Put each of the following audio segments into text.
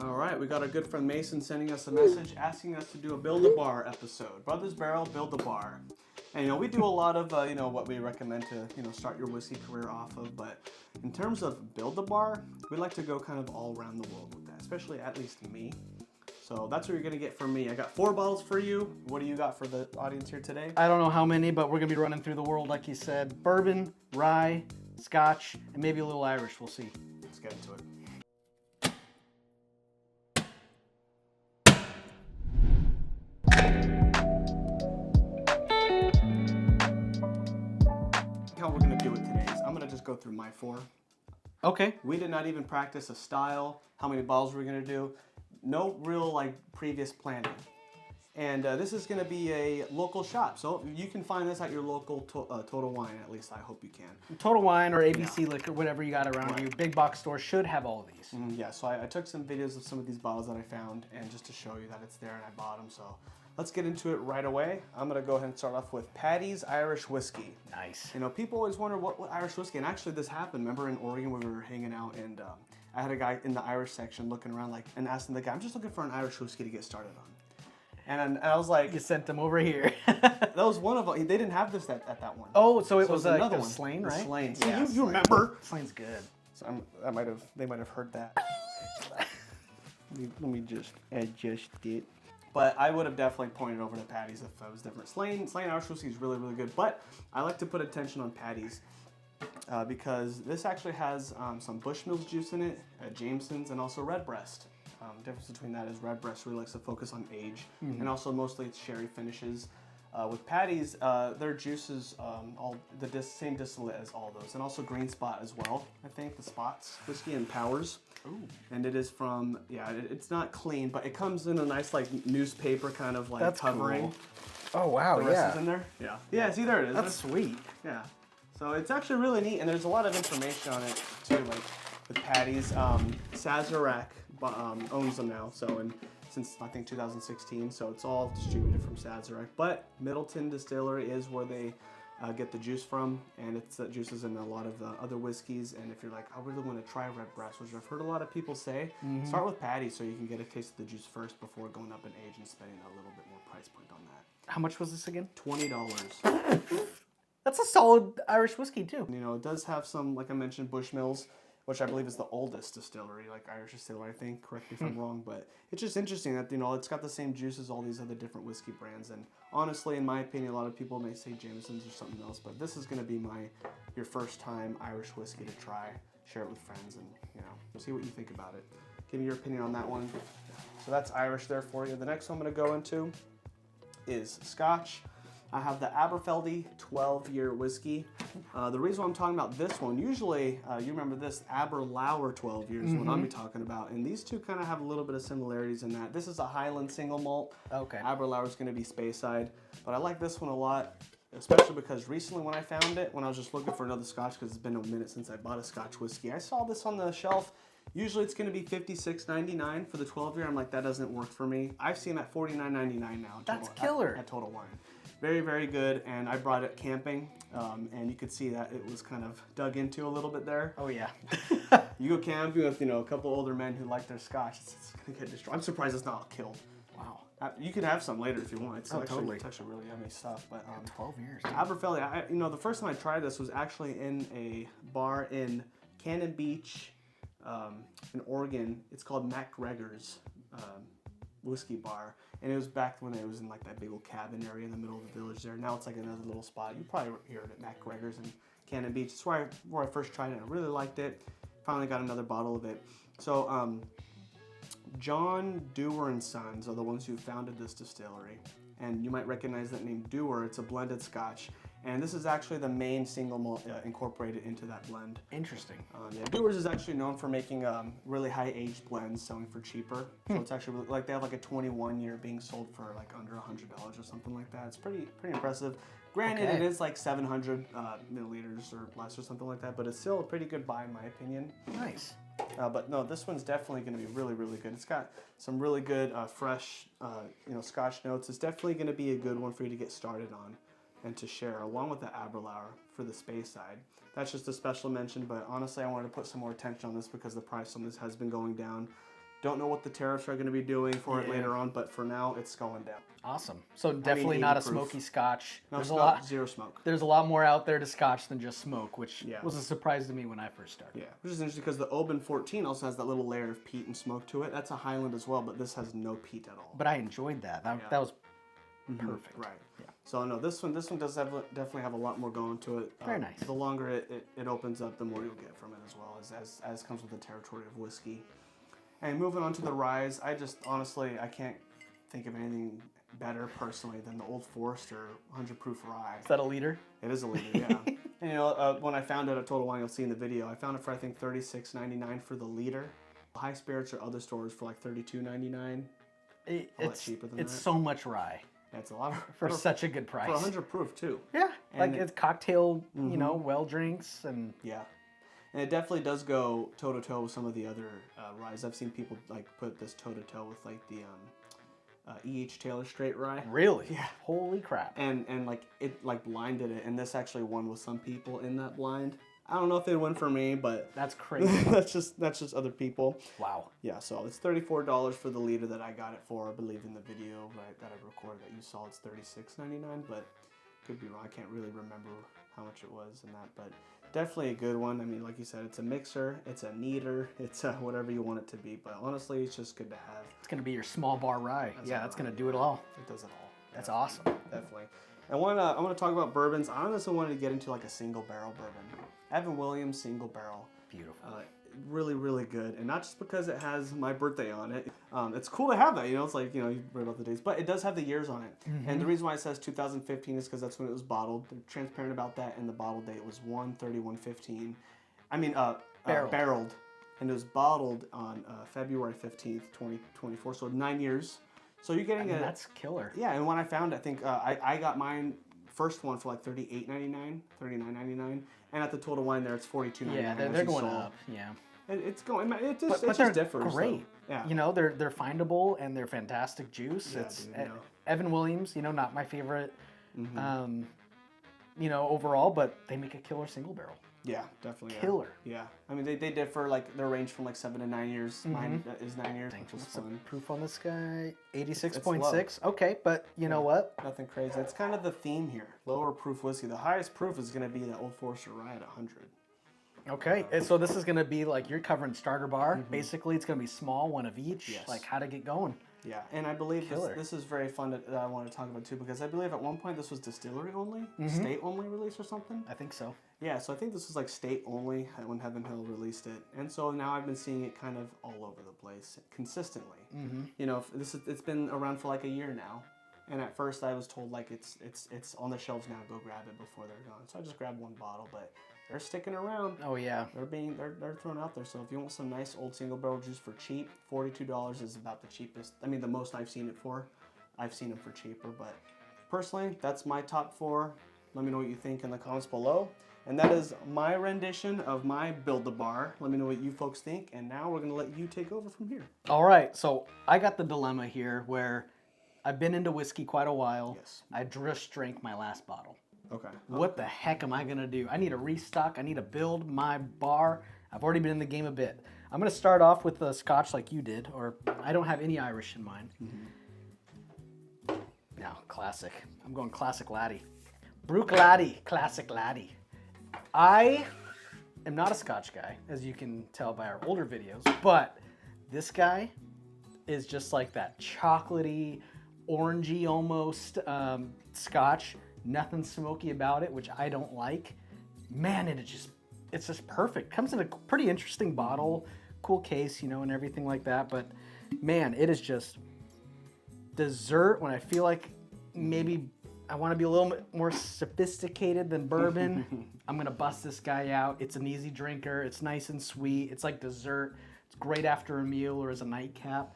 All right, we got our good friend Mason sending us a message asking us to do a Build a Bar episode. Brothers Barrel, Build a Bar. And, you know, we do a lot of, you know, what we recommend to, you know, start your whiskey career off of. But in terms of Build a Bar, we like to go kind of all around the world with that, especially at least me. So that's what you're going to get from me. I got 4 bottles for you. What do you got for the audience here today? I don't know how many, but we're going to be running through the world, like you said. Bourbon, rye, Scotch, and maybe a little Irish. We'll see. Let's get into it. How we're going to do it today is I'm going to just go through my 4. Okay. We did not even practice a style, how many bottles we're going to do. No real like previous planning. And this is going to be a local shop. So you can find this at your local Total Wine, at least I hope you can. Total Wine or ABC Liquor, whatever you got around you. Big box store should have all of these. Yeah, so I took some videos of some of these bottles that I found and just to show you that it's there and I bought them. So let's get into it right away. I'm going to go ahead and start off with Paddy's Irish Whiskey. Nice. You know, people always wonder what Irish whiskey, and actually this happened. Remember in Oregon when we were hanging out and I had a guy in the Irish section looking around like and asking the guy, I'm just looking for an Irish whiskey to get started on. And I was like... You sent them over here. That was one of them. They didn't have this at that one. Oh, so it was another one. Slane, right? Slane. See, Yeah, you remember. Slane's good. So they might have heard that. Let me just adjust it. But I would have definitely pointed over to Paddy's if I was different. Slane Irish whiskey is really, really good. But I like to put attention on Paddy's because this actually has some Bushmills juice in it, Jameson's, and also Redbreast. Difference between that is Redbreast really likes to focus on age, and also mostly it's sherry finishes. With Paddy's, their juices all the same distillate as all those, and also Green Spot as well. I think the Spots whiskey and Powers. Ooh. And it is from it's not clean, but it comes in a nice like newspaper kind of like That's covering. Cool. Oh wow, the rest is in there. Yeah. See, there it is. That's sweet. Yeah. So it's actually really neat, and there's a lot of information on it too, like with Paddy's. Sazarac owns them now, so since I think 2016, so it's all distributed from Sazerac. But Middleton Distillery is where they get the juice from, and it's that juice is in a lot of the other whiskeys. And if you're like, I really want to try Redbreast, which I've heard a lot of people say, start with Paddy so you can get a taste of the juice first before going up in age and spending a little bit more price point on that. How much was this again? $20. That's a solid Irish whiskey too. You know, it does have some, like I mentioned, Bushmills, which I believe is the oldest distillery, like Irish distillery, I think. Correct me if I'm wrong, but it's just interesting that, you know, it's got the same juice as all these other different whiskey brands. And honestly, in my opinion, a lot of people may say Jameson's or something else, but this is going to be your first time Irish whiskey to try. Share it with friends and, you know, see what you think about it. Give me your opinion on that one. So that's Irish there for you. The next one I'm going to go into is Scotch. I have the Aberfeldy 12-year whiskey. The reason why I'm talking about this one, usually, you remember this, Aberlour 12 years is what I'm talking about. And these two kind of have a little bit of similarities in that. This is a Highland single malt. Okay. Aberlour is going to be Speyside. But I like this one a lot, especially because recently when I found it, when I was just looking for another Scotch, because it's been a minute since I bought a Scotch whiskey, I saw this on the shelf. Usually it's going to be $56.99 for the 12-year. I'm like, that doesn't work for me. I've seen it at $49.99 now. That's killer. At Total Wine. Very, very good, and I brought it camping, and you could see that it was kind of dug into a little bit there. Oh yeah. You go camping with, you know, a couple older men who like their Scotch, it's gonna get destroyed. I'm surprised it's not killed. Wow. You can have some later if you want. It's totally. It's actually really yummy stuff. But 12 years. Aberfeldy, you know, the first time I tried this was actually in a bar in Cannon Beach, in Oregon. It's called MacGregor's whiskey bar. And it was back when it was in like that big old cabin area in the middle of the village there. Now it's like another little spot. You probably hear it at MacGregor's in Cannon Beach. It's where I first tried it. I really liked it. Finally got another bottle of it. So John Dewar and Sons are the ones who founded this distillery. And you might recognize that name Dewar. It's a blended Scotch. And this is actually the main single malt incorporated into that blend. Interesting. Dewar's is actually known for making really high aged blends selling for cheaper. So it's actually like they have like a 21-year being sold for like under $100 or something like that. It's pretty impressive. Granted, it is like 700 milliliters or less or something like that, but it's still a pretty good buy in my opinion. Nice. But no, this one's definitely going to be really, really good. It's got some really good fresh, Scotch notes. It's definitely going to be a good one for you to get started on and to share, along with the Aberlour for the Speyside. That's just a special mention, but honestly, I wanted to put some more attention on this because the price on this has been going down. Don't know what the tariffs are going to be doing for it later on, but for now, it's going down. Awesome. So definitely not a smoky Scotch. No, there's zero smoke. There's a lot more out there to Scotch than just smoke, which was a surprise to me when I first started. Yeah, which is interesting because the Oban 14 also has that little layer of peat and smoke to it. That's a Highland as well, but this has no peat at all. But I enjoyed that. That was perfect. Right. Yeah. So no, this one does definitely have a lot more going to it. Very nice. The longer it opens up, the more you'll get from it as well, as comes with the territory of whiskey. And moving on to the ryes, I just honestly I can't think of anything better personally than the old Forester 100 proof rye. Is that a liter? It is a liter, yeah. And you know, when I found it at Total Wine, you'll see in the video, I found it for I think $36.99 for the liter. High Spirits or other stores for like $32.99. A lot cheaper than that. It's so much rye. That's a lot for such a good price. For 100 proof too. Yeah, and like it's cocktail, you know, well drinks and yeah. And it definitely does go toe to toe with some of the other ryes. I've seen people like put this toe to toe with like the E.H. Taylor Straight Rye. Really? Yeah. Holy crap. And like it like blinded it, and this actually won with some people in that blind. I don't know if it won for me, but that's crazy. that's just other people. Wow. Yeah, so it's $34 for the liter that I got it for. I believe in the video that I recorded that you saw it's $36.99, but could be wrong. I can't really remember how much it was in that, but definitely a good one. I mean, like you said, it's a mixer, it's a kneader, it's whatever you want it to be, but honestly, it's just good to have. It's going to be your small bar rye. That's going to do it all. It does it all. That's awesome. Definitely. I want to talk about bourbons. I honestly wanted to get into like a single barrel bourbon. Evan Williams single barrel. Beautiful. Really, really good. And not just because it has my birthday on it. It's cool to have that, you know, it's like, you know, you read about the dates, but it does have the years on it. And the reason why it says 2015 is because that's when it was bottled. They're transparent about that, and the bottle date was 1/31/15. I mean, barreled. And it was bottled on February 15th, 2024, so 9 years. So you're getting that's killer. Yeah, and when I found it, I think I got mine first one for like $38.99, $39.99, and at the Total Wine there it's $42.99. Yeah, they're going up. Yeah, it's going. It just but they're differs. Great. So, yeah, you know they're findable and they're fantastic juice. It's Evan Williams. You know, not my favorite. You know, overall, but they make a killer single barrel. Yeah, definitely. Killer. Yeah. I mean, they differ, like, their range from, like, 7 to 9 years. Mine is 9 years, which is fun. Proof on this guy, 86.6. Okay, but you know what? Nothing crazy. It's kind of the theme here. Lower proof whiskey. The highest proof is going to be the Old Forester Rye at 100. Okay, and so this is going to be, like, you're covering starter bar. Basically, it's going to be small, one of each. Yes. Like, how to get going. Yeah, and I believe this is very fun that I want to talk about too, because I believe at one point this was distillery only, state only release or something. I think so. Yeah, so I think this was like state only when Heaven Hill released it, and so now I've been seeing it kind of all over the place consistently. You know, it's been around for like a year now, and at first I was told like it's on the shelves now, go grab it before they're gone. So I just grabbed one bottle, but they're sticking around. Oh yeah, they're thrown out there. So if you want some nice old single barrel juice for cheap, $42 is about the cheapest. I mean, the most I've seen it for. I've seen them for cheaper, but personally, that's my top 4. Let me know what you think in the comments below. And that is my rendition of my Build a Bar. Let me know what you folks think. And now we're gonna let you take over from here. All right, so I got the dilemma here where I've been into whiskey quite a while. Yes. I just drank my last bottle. Okay. What the heck am I gonna do? I need to restock. I need to build my bar. I've already been in the game a bit. I'm gonna start off with the Scotch like you did, or I don't have any Irish in mind. No, classic. I'm going classic Laddie. Bruichladdich, classic Laddie. I am not a Scotch guy, as you can tell by our older videos, but this guy is just like that chocolatey, orangey almost Scotch. Nothing smoky about it, which I don't like. Man, it's just perfect. Comes in a pretty interesting bottle, cool case, you know, and everything like that. But man, it is just dessert when I feel like maybe I want to be a little bit more sophisticated than bourbon. I'm gonna bust this guy out. It's an easy drinker. It's nice and sweet. It's like dessert. It's great after a meal or as a nightcap,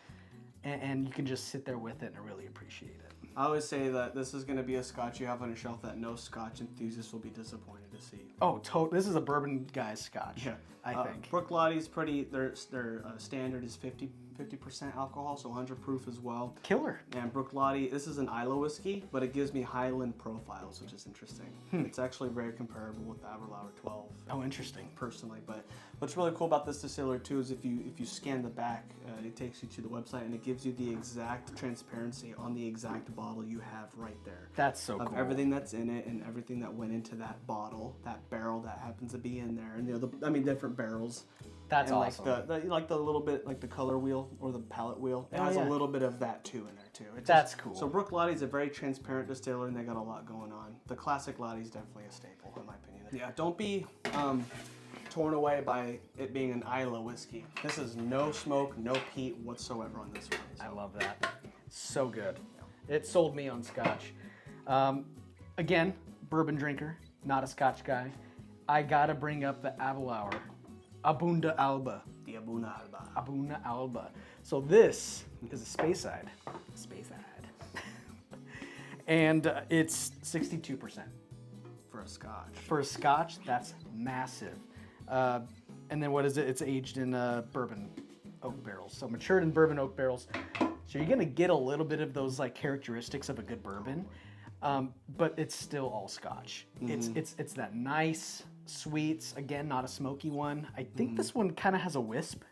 and you can just sit there with it and really appreciate it. I always say that this is going to be a Scotch you have on your shelf that no Scotch enthusiast will be disappointed to see. Oh, this is a bourbon guy's Scotch. Yeah, I think. Bruichladdich pretty. Their standard is 50 50% alcohol, so 100 proof as well. Killer. And Bruichladdich, this is an Isla whiskey, but it gives me Highland profiles, which is interesting. It's actually very comparable with the Aberlour 12. Oh, interesting. Personally, but what's really cool about this distillery too is if you scan the back, it takes you to the website and it gives you the exact transparency on the exact bottle you have right there. That's so of cool. Everything that's in it and everything that went into that bottle, that barrel that happens to be in there, and different barrels. That's and awesome. Like the little bit, like the color wheel or the palette wheel. It has a little bit of that too in there too. That's cool. So Bruichladdich is a very transparent distillery and they got a lot going on. The classic Laddie is definitely a staple in my opinion. Yeah, don't be torn away by it being an Isla whiskey. This is no smoke, no peat whatsoever on this one. So. I love that. So good. It sold me on Scotch. Again, bourbon drinker, not a Scotch guy. I gotta bring up the Aberlour. Abunda Alba. The Abuna Alba. Abuna Alba. So this is a Speyside. And it's 62%. For a Scotch. For a Scotch, that's massive. And then what is it? It's aged in bourbon oak barrels. So matured in bourbon oak barrels. So you're gonna get a little bit of those like characteristics of a good bourbon, but it's still all Scotch. It's that nice sweets. Again, not a smoky one. I think this one kind of has a wisp.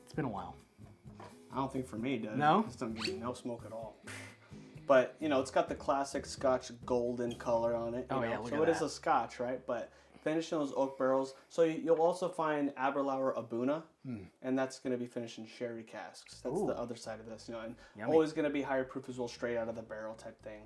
It's been a while. I don't think for me it does. No? It doesn't give me no smoke at all. But it's got the classic Scotch golden color on it. Yeah, look so at it is that. a Scotch, right? But finished in those oak barrels. So you'll also find Aberlour Abuna, and that's going to be finished in sherry casks. That's the other side of this, and Yummy. always going to be higher proof as well, straight out of the barrel type thing.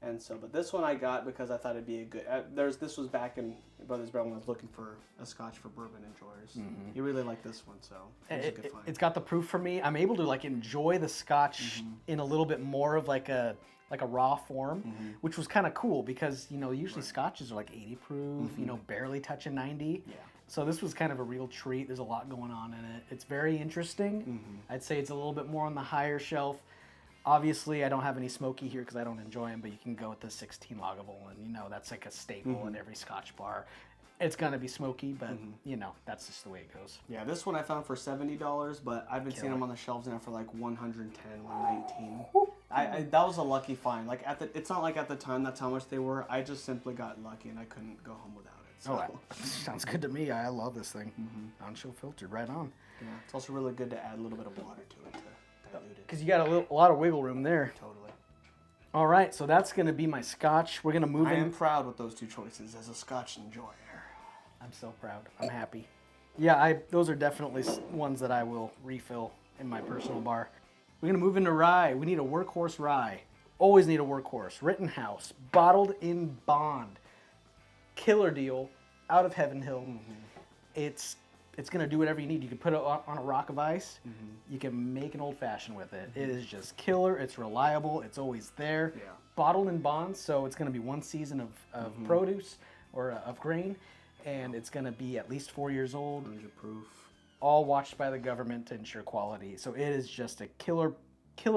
And so, but this one I got because I thought it'd be a good. This was back in Brothers Barrel when I was looking for a Scotch for bourbon enjoyers. You really like this one, so it was a good find. It's got the proof for me. I'm able to like enjoy the Scotch in a little bit more of like a raw form, which was kind of cool because usually Scotches are like 80 proof, barely touching 90. Yeah. So this was kind of a real treat. There's a lot going on in it. It's very interesting. I'd say it's a little bit more on the higher shelf. Obviously, I don't have any smoky here because I don't enjoy them, but you can go with the 16 Lagavulin, and that's like a staple in every Scotch bar. It's gonna be smoky, but that's just the way it goes. Yeah, this one I found for $70, but I've been seeing them on the shelves now for like 110, 119. That was a lucky find. Like it's not like at the time that's how much they were. I just simply got lucky and I couldn't go home without it. So. Sounds good to me. I love this thing. On-chill filtered, right on. Yeah, it's also really good to add a little bit of water to it to dilute it. Because you got a lot of wiggle room there. Totally. All right, so that's gonna be my Scotch. We're gonna move in. I am proud with those two choices as a Scotch enjoyer. I'm so proud. I'm happy. Yeah, those are definitely ones that I will refill in my personal bar. We're gonna move into rye. We need a workhorse rye. Always need a workhorse. Rittenhouse, bottled in bond. Killer deal, out of Heaven Hill. It's gonna do whatever you need. You can put it on a rock of ice. You can make an old fashioned with it. It is just killer. It's reliable. It's always there. Yeah. Bottled in bond, so it's gonna be one season of produce or of grain. And it's going to be at least 4 years old. 100 proof. All watched by the government to ensure quality. So it is just a killer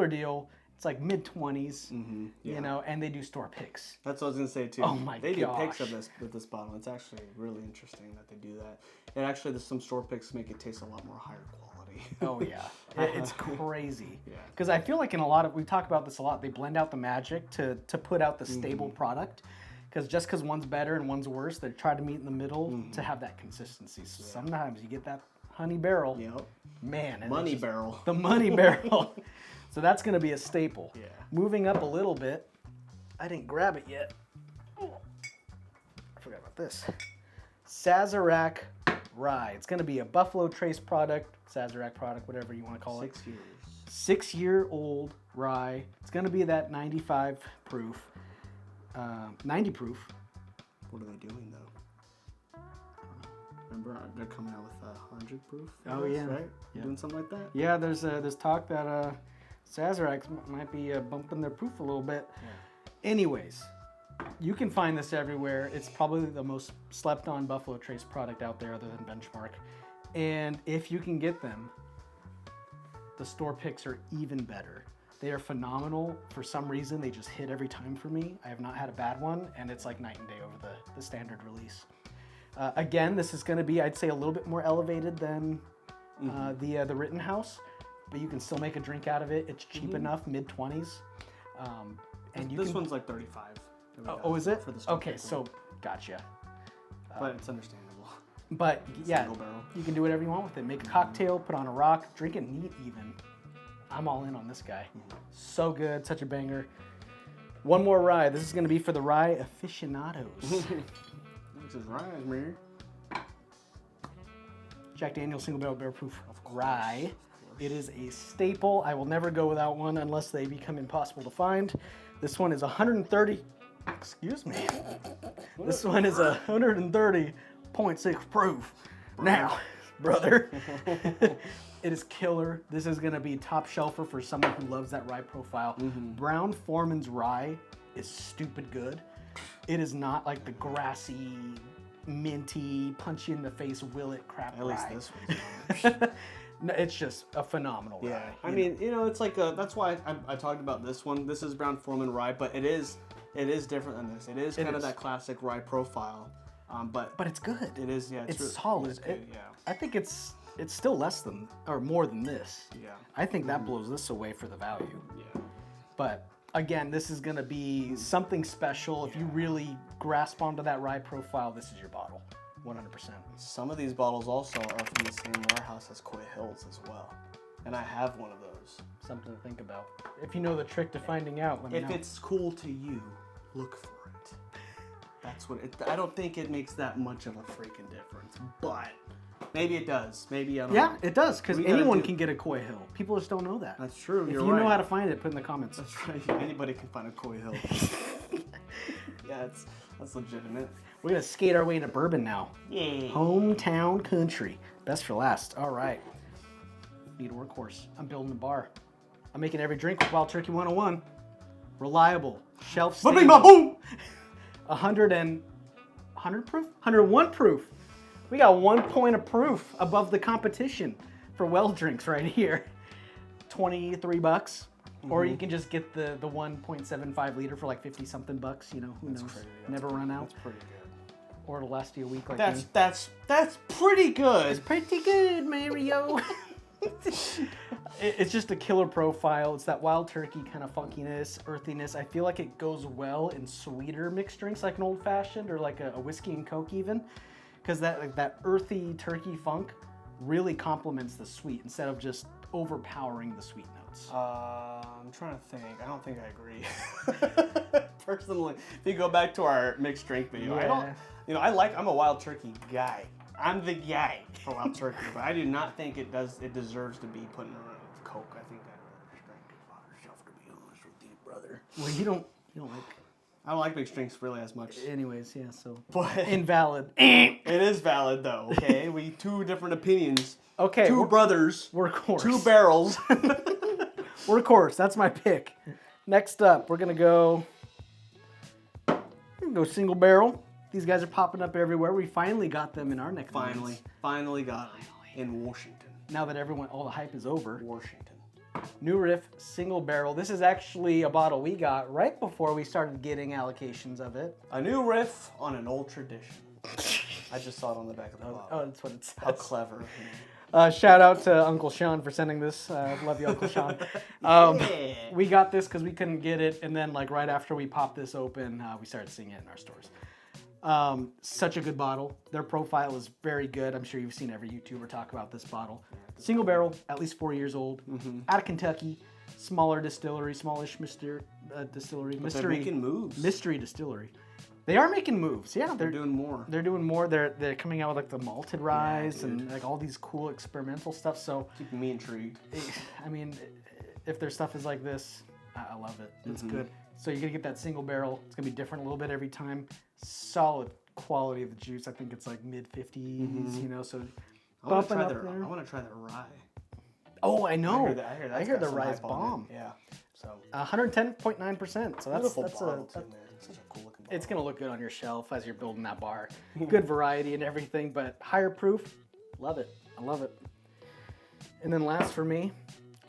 deal. It's like mid-20s, and they do store picks. That's what I was going to say, too. Oh, my They gosh. do picks of this with this bottle. It's actually really interesting that they do that. And actually, some store picks make it taste a lot more higher quality. Oh, yeah. It's crazy. Yeah. Because I feel like we talk about this a lot, they blend out the magic to put out the stable product. Because just because one's better and one's worse, they try to meet in the middle to have that consistency. So sometimes you get that honey barrel. Yep. Man. Money barrel. The money barrel. So that's going to be a staple. Yeah. Moving up a little bit. I didn't grab it yet. Oh, I forgot about this. Sazarac Rye. It's going to be a Buffalo Trace product, Sazerac product, whatever you want to call it. 6 years. 6-year-old rye. It's going to be that 95 proof. 90 proof. What are they doing though? Remember, they're coming out with 100 proof. Oh yeah, right? Yeah. Doing something like that. Yeah, there's talk that Sazerac might be bumping their proof a little bit. Yeah. Anyways, you can find this everywhere. It's probably the most slept on Buffalo Trace product out there, other than Benchmark. And if you can get them, the store picks are even better. They are phenomenal. For some reason, they just hit every time for me. I have not had a bad one, and it's like night and day over the standard release. Again, this is going to be, I'd say, a little bit more elevated than the Rittenhouse, but you can still make a drink out of it. It's cheap enough, mid-20s. And this one's like 35. Oh, is it? For the okay, so gotcha. But it's understandable. But yeah, Single barrel. you can do whatever you want with it. Make a cocktail, put on a rock, drink it neat even. I'm all in on this guy. So good, such a banger. One more rye. This is going to be for the rye aficionados. This is rye, man. Jack Daniel's Single Barrel Barrel Proof Rye. It is a staple. I will never go without one unless they become impossible to find. This one is 130. Excuse me. This one is 130.6 proof. Now, brother, it is killer. This is going to be top shelfer for someone who loves that rye profile. Brown Foreman's rye is stupid good. It is not like the grassy, minty, punch you in the face, will it crap At rye. least this one's No, it's just a phenomenal rye. I mean, it's like that's why I talked about this one. This is Brown Foreman rye, but it is different than this. It is kind of that classic rye profile, but it's good. it is, yeah. It's solid. It's good, yeah. I think it's still less than or more than this. Yeah. I think that blows this away for the value. Yeah. But again, this is going to be something special. If you really grasp onto that rye profile, this is your bottle. 100%. Some of these bottles also are from the same warehouse as Coy Hills as well, and I have one of those. Something to think about. If you know the trick to finding out, let me know. If it's cool to you, look for it. That's what it. I don't think it makes that much of a freaking difference, but maybe it does. Maybe I don't know. Yeah, it does, because We gotta anyone do- can get a Coy Hill. People just don't know that. That's true. If You're you right. know how to find it, put in the comments. That's right. Anybody can find a Coy Hill. Yeah, that's legitimate. We're going to skate our way into bourbon now. Yeah. Hometown country. Best for last. All right. Need a workhorse. I'm building a bar. I'm making every drink with Wild Turkey 101. Reliable. Shelf stable. Boom! 100 proof? 101 proof. We got 1 point of proof above the competition for well drinks right here. $23. Or you can just get the 1.75 liter for like 50 something bucks, who knows. crazy. Never run out. That's pretty good. Or it'll last you a week like me. That's pretty good. Pretty good, Mario. It's just a killer profile. It's that wild turkey kind of funkiness, earthiness. I feel like it goes well in sweeter mixed drinks like an old fashioned or like a whiskey and Coke even. Because that earthy turkey funk really complements the sweet instead of just overpowering the sweet notes. I'm trying to think. I don't think I agree. Personally, if you go back to our mixed drink video, I'm a wild turkey guy. I'm the guy for wild turkey, but I do not think it deserves to be put in a Coke. I think I'd rather drink Father's Shelf, to be honest with you, brother. Well, you don't like. I don't like mixed drinks really as much. Anyways, yeah. So But invalid. it is valid though. Okay, we two different opinions. Okay, Two brothers. workhorse. Two barrels. Workhorse. That's my pick. Next up, we're gonna go single barrel. These guys are popping up everywhere. We finally got them in our neck of the woods. Finally got it in Washington. Now that all the hype is over. Washington. New Riff single barrel. This is actually a bottle we got right before we started getting allocations of it. A new riff on an old tradition. I just saw it on the back of the bottle. Oh, that's what it says. How clever. Shout out to Uncle Sean for sending this. Love you, Uncle Sean. We got this because we couldn't get it, and then like right after we popped this open, we started seeing it in our stores. Such a good bottle. Their profile is very good. I'm sure you've seen every YouTuber talk about this bottle. Single barrel, at least 4 years old, out of Kentucky, smaller distillery, smallish distillery, They're making moves. mystery distillery. They are making moves. Yeah, They're doing more. They're doing more. They're coming out with like the malted ryes and like all these cool experimental stuff. So Keeping me intrigued. I mean, if their stuff is like this, I love it. It's good. So you're gonna get that single barrel. It's gonna be different a little bit every time. Solid quality of the juice. I think it's like mid 50s. So I want to bumping try up their. there. I want to try their rye. Oh, I know. I hear the some rye's hype on it. bomb. Yeah. So 110.9%. So beautiful that's bottle too, man. Such a cool looking bottle. it's gonna look good on your shelf as you're building that bar. Good variety and everything, but higher proof. Love it. I love it. And then last for me,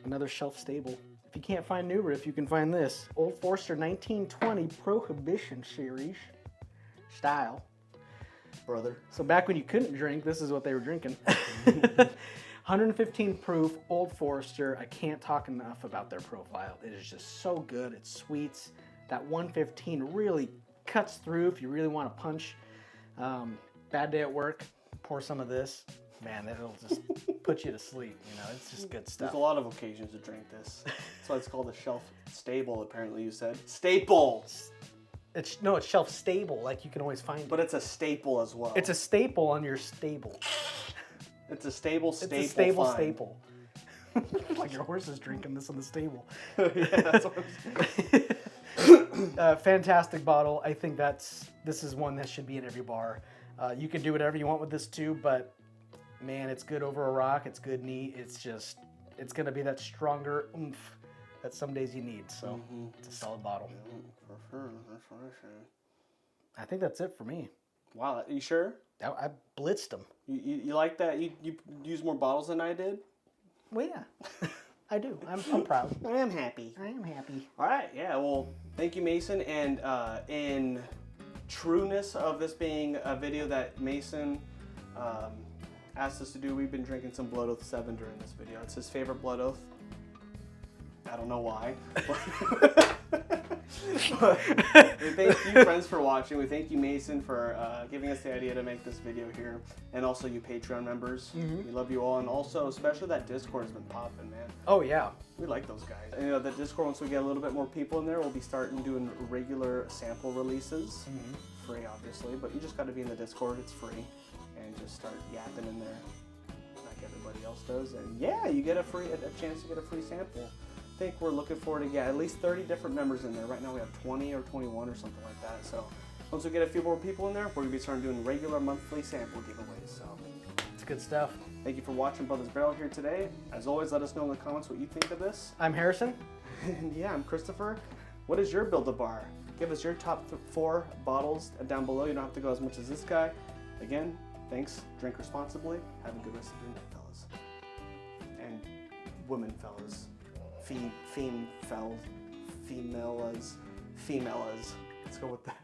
another shelf stable. If you can't find New Riff, you can find this. Old Forester 1920 Prohibition Series style. brother. So back when you couldn't drink, this is what they were drinking. 115 proof, Old Forester. I can't talk enough about their profile. It is just so good. It sweets. That 115 really cuts through if you really want to punch. Bad day at work, pour some of this. Man, it'll just put you to sleep. You know, it's just good stuff. There's a lot of occasions to drink this. That's why it's called a shelf stable, apparently you said. Staple! It's shelf stable, like you can always find it. But it's a staple as well. It's a staple on your stable. It's a stable It's a stable fine. staple. Like your horse is drinking this in the stable. Yeah, that's what I'm saying. Fantastic bottle. I think this is one that should be in every bar. You can do whatever you want with this too, but man, it's good over a rock. It's good neat. It's going to be that stronger oomph that some days you need. So it's a solid bottle. For sure. That's what I say. I think that's it for me. Wow, you sure? I blitzed them. You like that? You use more bottles than I did? Well, yeah, I do. I'm proud. I am happy. I am happy. All right, yeah, well, thank you, Mason. And in trueness of this being a video that Mason asked us to do, we've been drinking some Blood Oath 7 during this video. It's his favorite Blood Oath. I don't know why. But we thank you, friends, for watching. We thank you, Mason, for giving us the idea to make this video here. And also you Patreon members. We love you all. And also, especially that Discord has been popping, man. Oh, yeah. We like those guys. And, you know, the Discord, once we get a little bit more people in there, we'll be starting doing regular sample releases. Free, obviously, but you just got to be in the Discord. It's free. And just start yapping in there like everybody else does. And yeah, you get a chance to get a free sample. I think we're looking forward to at least 30 different members in there. Right now we have 20 or 21 or something like that. So once we get a few more people in there, we're going to be starting doing regular monthly sample giveaways. So It's good stuff. thank you for watching Brothers Barrel here today. As always, let us know in the comments what you think of this. I'm Harrison. And yeah, I'm Christopher. What is your Build-A-Bar? Give us your top 4 bottles down below. You don't have to go as much as this guy. Again, thanks. Drink responsibly. Have a good rest of your night, fellas. And women, fellas. Femalas. Let's go with that.